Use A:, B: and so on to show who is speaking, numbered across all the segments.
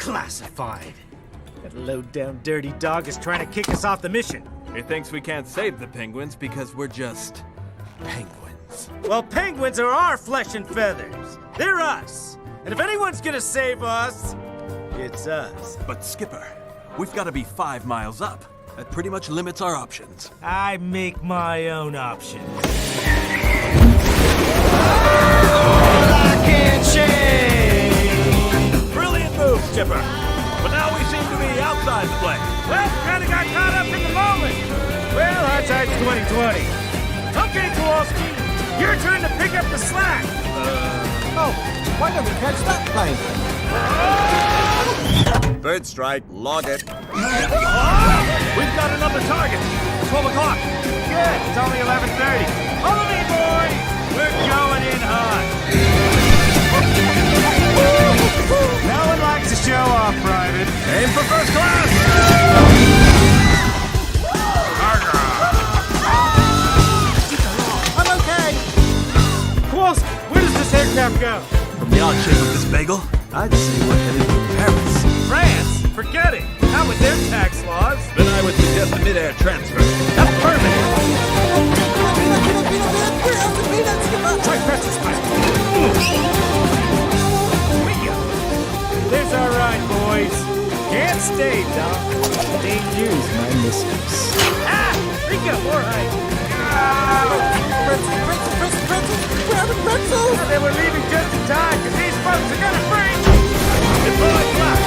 A: Classified. That low-down dirty dog is trying to kick us off the mission.
B: He thinks we can't save the penguins because we're just penguins.
A: Well, penguins are our flesh and feathers. They're us. And if anyone's gonna save us, it's us.
B: But Skipper, we've got to be 5 miles up. That pretty much limits our options.
A: I make my own options. I can't change.
B: Brilliant move, Skipper. But now we seem to be outside the play.
A: Well, kinda got caught up in the moment. Well, hindsight's 2020. Okay, Kowalski, your turn to pick up the slack.
C: Oh, why don't we catch that plane?
D: Third strike, log it.
B: We've got another target. 12 o'clock.
A: Good, it's only 11:30. Follow me, boys. We're going in hot. No one likes to show off, Private.
B: Aim for first class.
C: I'm okay.
A: Kowalski, where does this aircraft go?
B: From the odd shape of this bagel, I'd say we're headed for Paris.
A: France? Forget it. Not with their tax laws.
B: Then I would suggest a mid-air transfer.
A: That's perfect.
C: Try pretzels, Mike.
A: There's our ride, boys. Can't stay, Doc.
C: Here's my mistress.
A: Ah! Rico, more height.
C: Pretzels! Where are the pretzels?
A: They were leaving just in time, because these folks are gonna freak. Deploy flat.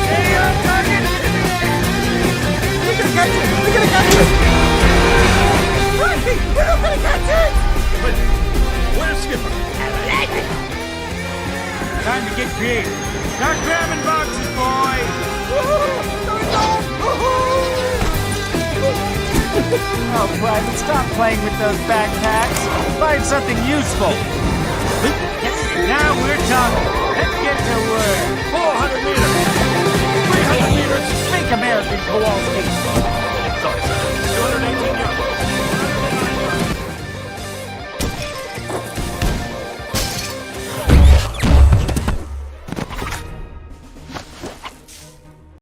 A: Hey, on target.
C: We're gonna catch it! We're gonna catch it! Rocky, we're not gonna catch it!
B: But where's Skipper?
A: Time to get creative. Start grabbing boxes, boys. Oh, Private, stop playing with those backpacks. Find something useful. Now we're talking. Let's get to work.